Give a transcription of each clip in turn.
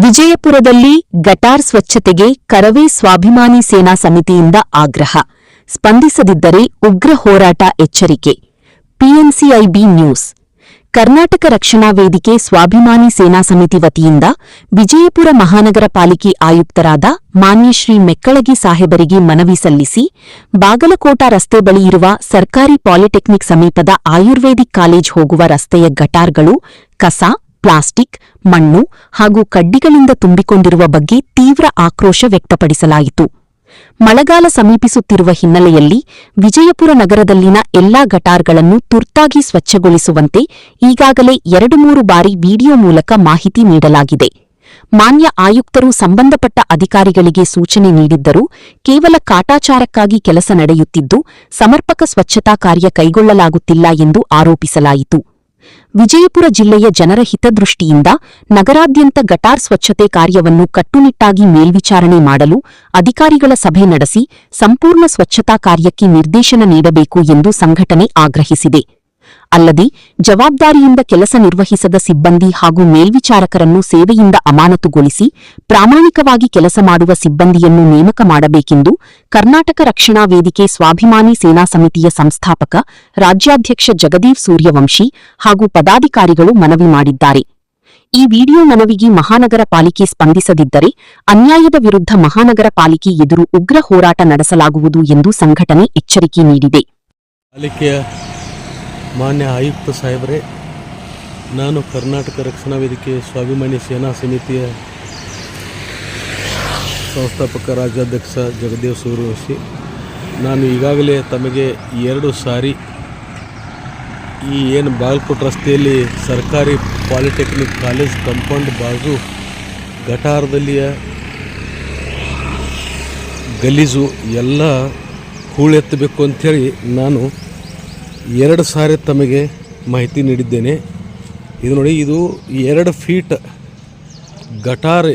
ವಿಜಯಪುರದಲ್ಲಿ ಗಟಾರ್ ಸ್ವಚ್ಛತೆಗೆ ಕರವೇ ಸ್ವಾಭಿಮಾನಿ ಸೇನಾ ಸಮಿತಿಯಿಂದ ಆಗ್ರಹ. ಸ್ಪಂದಿಸದಿದ್ದರೆ ಉಗ್ರ ಹೋರಾಟ ಎಚ್ಚರಿಕೆ. ಪಿಎನ್ಸಿಐಬಿ ನ್ಯೂಸ್. ಕರ್ನಾಟಕ ರಕ್ಷಣಾ ವೇದಿಕೆ ಸ್ವಾಭಿಮಾನಿ ಸೇನಾ ಸಮಿತಿ ವತಿಯಿಂದ ವಿಜಯಪುರ ಮಹಾನಗರ ಪಾಲಿಕೆ ಆಯುಕ್ತರಾದ ಮಾನ್ಯ ಶ್ರೀ ಮೆಕ್ಕಳಗಿ ಸಾಹೇಬರಿಗೆ ಮನವಿ ಸಲ್ಲಿಸಿ, ಬಾಗಲಕೋಟ ರಸ್ತೆ ಬಳಿ ಇರುವ ಸರ್ಕಾರಿ ಪಾಲಿಟೆಕ್ನಿಕ್ ಸಮೀಪದ ಆಯುರ್ವೇದಿಕ್ ಕಾಲೇಜ್ ಹೋಗುವ ರಸ್ತೆಯ ಗಟಾರ್ಗಳು ಕಸ, ಪ್ಲಾಸ್ಟಿಕ್, ಮಣ್ಣು ಹಾಗೂ ಕಡ್ಡಿಗಳಿಂದ ತುಂಬಿಕೊಂಡಿರುವ ಬಗ್ಗೆ ತೀವ್ರ ಆಕ್ರೋಶ ವ್ಯಕ್ತಪಡಿಸಲಾಯಿತು. ಮಳೆಗಾಲ ಸಮೀಪಿಸುತ್ತಿರುವ ಹಿನ್ನೆಲೆಯಲ್ಲಿ ವಿಜಯಪುರ ನಗರದಲ್ಲಿನ ಎಲ್ಲಾ ಗಟಾರ್ಗಳನ್ನು ತುರ್ತಾಗಿ ಸ್ವಚ್ಛಗೊಳಿಸುವಂತೆ ಈಗಾಗಲೇ 2-3 ಬಾರಿ ವಿಡಿಯೋ ಮೂಲಕ ಮಾಹಿತಿ ನೀಡಲಾಗಿದೆ. ಮಾನ್ಯ ಆಯುಕ್ತರು ಸಂಬಂಧಪಟ್ಟ ಅಧಿಕಾರಿಗಳಿಗೆ ಸೂಚನೆ ನೀಡಿದ್ದರೂ ಕೇವಲ ಕಾಟಾಚಾರಕ್ಕಾಗಿ ಕೆಲಸ ನಡೆಯುತ್ತಿದ್ದು, ಸಮರ್ಪಕ ಸ್ವಚ್ಛತಾ ಕಾರ್ಯ ಕೈಗೊಳ್ಳಲಾಗುತ್ತಿಲ್ಲ ಎಂದು ಆರೋಪಿಸಲಾಯಿತು. ವಿಜಯಪುರ ಜಿಲ್ಲೆಯ ಜನರ ಹಿತದೃಷ್ಟಿಯಿಂದ ನಗರಾದ್ಯಂತ ಗಟಾರ್ ಸ್ವಚ್ಛತೆ ಕಾರ್ಯವನ್ನು ಕಟ್ಟುನಿಟ್ಟಾಗಿ ಮೇಲ್ವಿಚಾರಣೆ ಮಾಡಲು ಅಧಿಕಾರಿಗಳ ಸಭೆ ನಡೆಸಿ ಸಂಪೂರ್ಣ ಸ್ವಚ್ಛತಾ ಕಾರ್ಯಕ್ಕೆ ನಿರ್ದೇಶನ ನೀಡಬೇಕು ಎಂದು ಸಂಘಟನೆ ಆಗ್ರಹಿಸಿದೆ. ಅಲ್ಲದೆ ಜವಾಬ್ದಾರಿಯಿಂದ ಕೆಲಸ ನಿರ್ವಹಿಸದ ಸಿಬ್ಬಂದಿ ಹಾಗೂ ಮೇಲ್ವಿಚಾರಕರನ್ನು ಸೇವೆಯಿಂದ ಅಮಾನತುಗೊಳಿಸಿ ಪ್ರಾಮಾಣಿಕವಾಗಿ ಕೆಲಸ ಮಾಡುವ ಸಿಬ್ಬಂದಿಯನ್ನು ನೇಮಕ ಮಾಡಬೇಕೆಂದು ಕರ್ನಾಟಕ ರಕ್ಷಣಾ ವೇದಿಕೆ ಸ್ವಾಭಿಮಾನಿ ಸೇನಾ ಸಮಿತಿಯ ಸಂಸ್ಥಾಪಕ ರಾಜ್ಯಾಧ್ಯಕ್ಷ ಜಗದೀವ್ ಸೂರ್ಯವಂಶಿ ಹಾಗೂ ಪದಾಧಿಕಾರಿಗಳು ಮನವಿ ಮಾಡಿದ್ದಾರೆ. ಈ ವಿಡಿಯೋ ಮನವಿಗೆ ಮಹಾನಗರ ಪಾಲಿಕೆ ಸ್ಪಂದಿಸದಿದ್ದರೆ ಅನ್ಯಾಯದ ವಿರುದ್ಧ ಮಹಾನಗರ ಪಾಲಿಕೆ ಎದುರು ಉಗ್ರ ಹೋರಾಟ ನಡೆಸಲಾಗುವುದು ಎಂದು ಸಂಘಟನೆ ಎಚ್ಚರಿಕೆ ನೀಡಿದೆ. ಮಾನ್ಯ ಆಯುಕ್ತ ಸಾಹೇಬರೇ, ನಾನು ಕರ್ನಾಟಕ ರಕ್ಷಣಾ ವೇದಿಕೆ ಸ್ವಾಭಿಮಾನಿ ಸೇನಾ ಸಮಿತಿಯ ಸಂಸ್ಥಾಪಕ ರಾಜ್ಯಾಧ್ಯಕ್ಷ ಜಗದೇವ್ ಸೂರ್ಯವಂಶಿ. ನಾನು ಈಗಾಗಲೇ ತಮಗೆ 2 ಸಾರಿ ಈ ಏನು ಬಾಗಲಕೋಟೆ ರಸ್ತೆಯಲ್ಲಿ ಸರ್ಕಾರಿ ಪಾಲಿಟೆಕ್ನಿಕ್ ಕಾಲೇಜ್ ಕಂಪೌಂಡ್ ಬಾಜು ಗಟಾರದಲ್ಲಿಯ ಗಲೀಜು ಎಲ್ಲ ಹೂಳೆತ್ತಬೇಕು ಅಂಥೇಳಿ ನಾನು 2 ಸಾರಿ ತಮಗೆ ಮಾಹಿತಿ ನೀಡಿದ್ದೇನೆ. ಇದು ನೋಡಿ, ಇದು 2 ಫೀಟ್ ಗಟಾರ್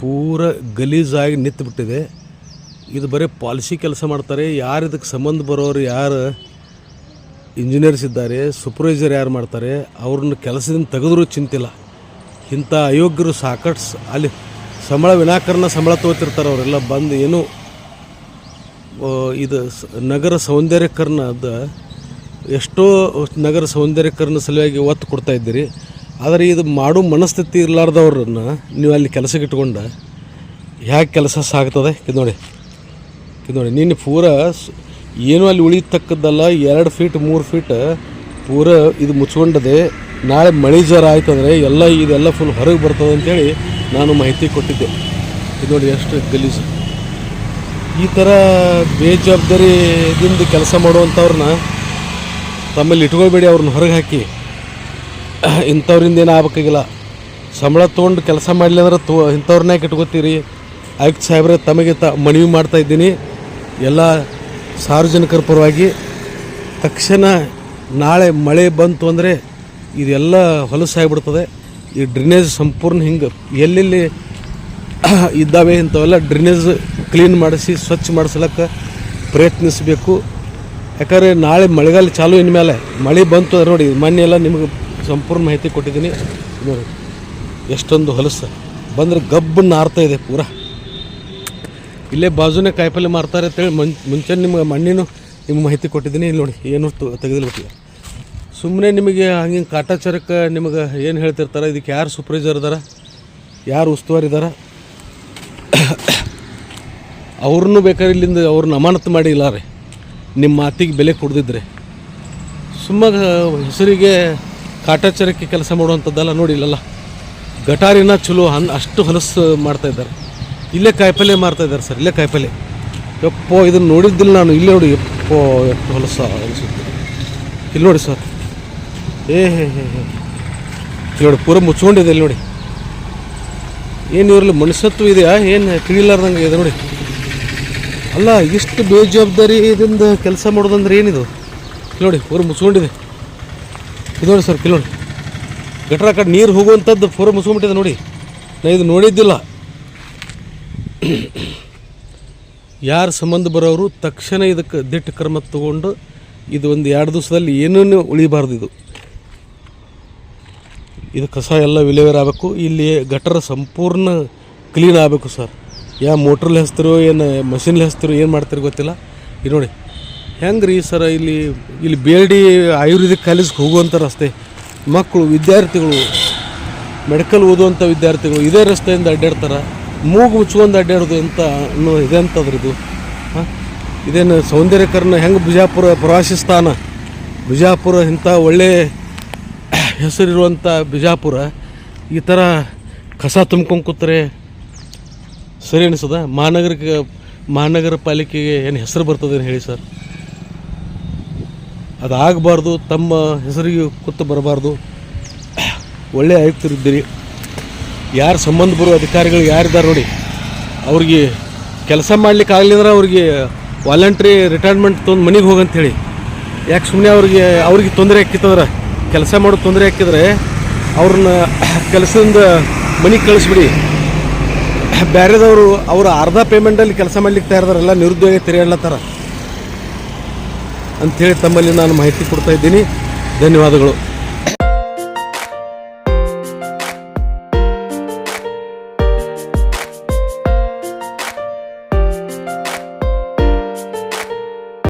ಪೂರ ಗಲೀಜಾಗಿ ನಿಂತುಬಿಟ್ಟಿದೆ. ಇದು ಬರೀ ಪಾಲಿಸಿ ಕೆಲಸ ಮಾಡ್ತಾರೆ. ಯಾರು ಇದಕ್ಕೆ ಸಂಬಂಧ ಬರೋರು, ಯಾರು ಇಂಜಿನಿಯರ್ಸ್ ಇದ್ದಾರೆ, ಸೂಪರ್ವೈಸರ್ ಯಾರು ಮಾಡ್ತಾರೆ, ಅವ್ರನ್ನ ಕೆಲಸದಿಂದ ತೆಗೆದ್ರೂ ಚಿಂತಿಲ್ಲ. ಇಂಥ ಅಯೋಗ್ಯರು ಸಾಕಷ್ಟು ಅಲ್ಲಿ ಸಂಬಳ ವಿನಾಕಾರಣ ಸಂಬಳ ತೊಗೊತಿರ್ತಾರೆ. ಅವರೆಲ್ಲ ಬಂದು ಏನು ಇದು ನಗರ ಸೌಂದರ್ಯೀಕರಣದ ಎಷ್ಟೋ ನಗರ ಸೌಂದರ್ಯೀಕರಣ ಸಲುವಾಗಿ ಒತ್ತು ಕೊಡ್ತಾ ಇದ್ದೀರಿ. ಆದರೆ ಇದು ಮಾಡೋ ಮನಸ್ಥಿತಿ ಇರಲಾರ್ದವ್ರನ್ನ ನೀವು ಅಲ್ಲಿ ಕೆಲಸಕ್ಕೆ ಇಟ್ಕೊಂಡು ಹೇಗೆ ಕೆಲಸ ಸಾಗ್ತದೆ? ಇದು ನೋಡಿ ನಿನ್ನ ಪೂರ ಏನೂ ಅಲ್ಲಿ ಉಳಿತಕ್ಕದ್ದಲ್ಲ. 2 ಫೀಟ್ 3 ಫೀಟ್ ಪೂರ ಇದು ಮುಚ್ಕೊಂಡದೆ. ನಾಳೆ ಮಳೆ ಜ್ವರ ಆಯ್ತಂದರೆ ಇದೆಲ್ಲ ಫುಲ್ ಹೊರಗೆ ಬರ್ತದೆ ಅಂಥೇಳಿ ನಾನು ಮಾಹಿತಿ ಕೊಟ್ಟಿದ್ದೆ. ಇದು ನೋಡಿ ಎಷ್ಟು ಗಲೀಜು. ಈ ಥರ ಬೇಜವಾಬ್ದಾರಿದಿಂದ ಕೆಲಸ ಮಾಡುವಂಥವ್ರನ್ನ ತಮ್ಮಲ್ಲಿ ಇಟ್ಕೊಳ್ಬೇಡಿ. ಅವ್ರನ್ನ ಹೊರಗೆ ಹಾಕಿ. ಇಂಥವ್ರಿಂದ ಏನು ಆಗಬೇಕಾಗಿಲ್ಲ. ಸಂಬಳ ತೊಗೊಂಡು ಕೆಲಸ ಮಾಡಲಿ ಅಂದ್ರೆ ಇಂಥವ್ರನ್ನ ಯಾಕೆ ಇಟ್ಕೋತೀರಿ? ಆಯುಕ್ತ ಸಾಹೇಬ್ರೆ, ತಮಗೆ ಮನವಿ ಮಾಡ್ತಾಯಿದ್ದೀನಿ ಎಲ್ಲ ಸಾರ್ವಜನಿಕರ ಪರವಾಗಿ. ತಕ್ಷಣ ನಾಳೆ ಮಳೆ ಬಂತು ಅಂದರೆ ಇದೆಲ್ಲ ಹೊಲಸಾಗಿಬಿಡ್ತದೆ. ಈ ಡ್ರೈನೇಜ್ ಸಂಪೂರ್ಣ ಹಿಂಗೆ ಎಲ್ಲೆಲ್ಲಿ ಇದ್ದಾವೆ ಇಂಥವೆಲ್ಲ ಡ್ರೈನೇಜ್ ಕ್ಲೀನ್ ಮಾಡಿಸಿ ಸ್ವಚ್ಛ ಮಾಡಿಸ್ಲಿಕ್ಕೆ ಪ್ರಯತ್ನಿಸಬೇಕು. ಯಾಕಂದರೆ ನಾಳೆ ಮಳೆಗಾಲ ಚಾಲು ಇನ್ಮೇಲೆ ಮಳೆ ಬಂತು ನೋಡಿ. ಮೊನ್ನೆ ಎಲ್ಲ ನಿಮಗೆ ಸಂಪೂರ್ಣ ಮಾಹಿತಿ ಕೊಟ್ಟಿದ್ದೀನಿ. ನೋಡಿ ಎಷ್ಟೊಂದು ಹೊಲಸು ಬಂದರೆ ಗಬ್ಬನ್ನು ನಾರ್ತಾಯಿದೆ ಪೂರ. ಇಲ್ಲೇ ಬಾಜುನೇ ಕಾಯಿಪಲ್ಲೆ ಮಾರ್ತಾರೆ ಅಂತೇಳಿ ಮುಂಚೆ ನಿಮ್ಗೆ ನಿಮ್ಗೆ ಮಾಹಿತಿ ಕೊಟ್ಟಿದ್ದೀನಿ. ಇಲ್ಲಿ ನೋಡಿ ಏನು ತೆಗೆದಿಲ್ಲ. ಸುಮ್ಮನೆ ನಿಮಗೆ ಹಂಗೆ ಕಾಟಾಚಾರಕ್ಕೆ ನಿಮಗೆ ಏನು ಹೇಳ್ತಿರ್ತಾರೆ. ಇದಕ್ಕೆ ಯಾರು ಸೂಪರ್ವೈಸರ್ ಇದ್ದಾರೆ, ಯಾರು ಉಸ್ತುವಾರಿ ಇದ್ದಾರೆ, ಅವ್ರನ್ನೂ ಬೇಕಾದ್ರೆ ಇಲ್ಲಿಂದ ಅವ್ರನ್ನ ಅಮಾನತು ಮಾಡಿ ಇಲ್ಲ ರೀ. ನಿಮ್ಮ ಮಾತಿಗೆ ಬೆಲೆ ಕೊಡದಿದ್ರೆ ಸುಮ್ಮನೆ ಹೆಸರಿಗೆ ಕಾಟಾಚಾರಕ್ಕೆ ಕೆಲಸ ಮಾಡುವಂಥದ್ದಲ್ಲ. ನೋಡಿ ಇಲ್ಲಲ್ಲ ಗಟಾರಿನ ಚಲೋ ಅಷ್ಟು ಹೊಲಸು ಮಾಡ್ತಾಯಿದ್ದಾರೆ. ಇಲ್ಲೇ ಕಾಯಿಪಲ್ಲೆ ಮಾರ್ತಾಯಿದ್ದಾರೆ ಸರ್. ಇಲ್ಲೇ ಕಾಯಿಪಲ್ಲೆ. ಯಪ್ಪೋ ಇದನ್ನು ನೋಡಿದ್ದಿಲ್ಲ ನಾನು. ಇಲ್ಲೇ ನೋಡಿ, ಯಪ್ಪೋ ಎಷ್ಟು ಹೊಲಸುತ್ತೆ. ಇಲ್ಲಿ ನೋಡಿ ಸರ್. ನೋಡಿ ಪೂರ ಮುಚ್ಕೊಂಡಿದೆ. ಇಲ್ಲಿ ನೋಡಿ ಏನು ಇವ್ರಲ್ಲಿ ಮನುಷ್ಯತ್ವ ಇದೆಯಾ ಏನು ತಿಳಿಲಾರ್ದಂಗೆ ಇದೆ ನೋಡಿ. ಅಲ್ಲ, ಇಷ್ಟು ಬೇಜವಾಬ್ದಾರಿ ಇದರಿಂದ ಕೆಲಸ ಮಾಡೋದಂದ್ರೆ ಏನಿದು? ನೋಡಿ ಪೂರ ಮುಚ್ಕೊಂಡಿದೆ. ಇದು ನೋಡಿ ಸರ್, ನೋಡಿ ಗಟ್ರ ಕಡೆ ನೀರು ಹೋಗುವಂಥದ್ದು ಪೂರ ಮುಚ್ಕೊಂಡ್ಬಿಟ್ಟಿದೆ ನೋಡಿ. ನಾ ಇದು ನೋಡಿದ್ದಿಲ್ಲ. ಯಾರು ಸಂಬಂಧ ಬರೋರು ತಕ್ಷಣ ಇದಕ್ಕೆ ದಿಟ್ಟ ಕ್ರಮ ತಗೊಂಡು ಇದು ಒಂದು 2 ದಿವಸದಲ್ಲಿ ಏನೇನು ಉಳಿಬಾರ್ದು. ಇದು ಇದು ಕಸ ಎಲ್ಲ ವಿಲೇವಾರಿ ಆಗಬೇಕು. ಇಲ್ಲಿ ಗಟರ್ ಸಂಪೂರ್ಣ ಕ್ಲೀನ್ ಆಗಬೇಕು ಸರ್. ಯಾವ ಮೋಟ್ರಲ್ಲಿ ಹಚ್ತಿರೋ ಏನು ಮಷಿನ್ಲಿ ಹಚ್ತಿರೋ ಏನು ಮಾಡ್ತಿರೋ ಗೊತ್ತಿಲ್ಲ. ಇದು ನೋಡಿ ಹೆಂಗೆ ರೀ ಸರ್, ಇಲ್ಲಿ ಬೇಲ್ಡಿ ಆಯುರ್ವೇದಿಕ್ ಕಾಲೇಜ್ಗೆ ಹೋಗುವಂಥ ರಸ್ತೆ, ಮಕ್ಕಳು ವಿದ್ಯಾರ್ಥಿಗಳು ಮೆಡಿಕಲ್ ಓದುವಂಥ ವಿದ್ಯಾರ್ಥಿಗಳು ಇದೇ ರಸ್ತೆಯಿಂದ ಅಡ್ಡಾಡ್ತಾರೆ. ಮೂಗು ಮುಚ್ಕೊಂಡು ಅಡ್ಡಾಡೋದು ಅಂತ ಇದೆ ಅಂತದ್ರಿ ಇದು. ಹಾಂ, ಇದೇನು ಸೌಂದರ್ಯಕರಣ ಹೆಂಗೆ ಬಿಜಾಪುರ ಪ್ರವಾಸಿ ಸ್ಥಾನ, ಬಿಜಾಪುರ ಇಂಥ ಒಳ್ಳೆ ಹೆಸರಿರುವಂಥ ಬಿಜಾಪುರ ಈ ಥರ ಕಸ ತುಂಬ್ಕೊಂಡು ಕೂತ್ರೆ ಸರಿ ಅನಿಸದ? ಮಹಾನಗರ ಪಾಲಿಕೆಗೆ ಏನು ಹೆಸರು ಬರ್ತದೇನು ಹೇಳಿ ಸರ್? ಅದಾಗಬಾರ್ದು, ತಮ್ಮ ಹೆಸರಿಗೆ ಕೂತು ಬರಬಾರ್ದು. ಒಳ್ಳೆಯ ಆಯುಕ್ತರಿದ್ದೀರಿ, ಯಾರು ಸಂಬಂಧ ಬರೋ ಅಧಿಕಾರಿಗಳು ಯಾರಿದ್ದಾರೆ ನೋಡಿ, ಅವ್ರಿಗೆ ಕೆಲಸ ಮಾಡ್ಲಿಕ್ಕೆ ಆಗಲಿದ್ರೆ ಅವ್ರಿಗೆ ವಾಲಂಟ್ರಿ ರಿಟೈರ್ಮೆಂಟ್ ತೊಗೊಂಡು ಮನೆಗೆ ಹೋಗಂತ ಹೇಳಿ. ಯಾಕೆ ಸುಮ್ಮನೆ ಅವ್ರಿಗೆ ತೊಂದರೆ ಆಕ್ಕಿತ್ತಂದ್ರೆ, ಕೆಲಸ ಮಾಡೋದು ತೊಂದರೆ ಹಾಕಿದ್ರೆ ಅವ್ರನ್ನ ಕೆಲಸದಿಂದ ಮನೆಗೆ ಕಳಿಸ್ಬಿಡಿ. ಬೇರೆದವರು ಅವರು ಅರ್ಧ ಪೇಮೆಂಟಲ್ಲಿ ಕೆಲಸ ಮಾಡ್ಲಿಕ್ಕೆ ತಯಾರದಾರೆಲ್ಲ ನಿರುದ್ಯೋಗ ತಿರುಗಾಡ್ಲತ್ತಾರ ಅಂಥೇಳಿ ತಮ್ಮಲ್ಲಿ ನಾನು ಮಾಹಿತಿ ಕೊಡ್ತಾ ಇದ್ದೀನಿ. ಧನ್ಯವಾದಗಳು.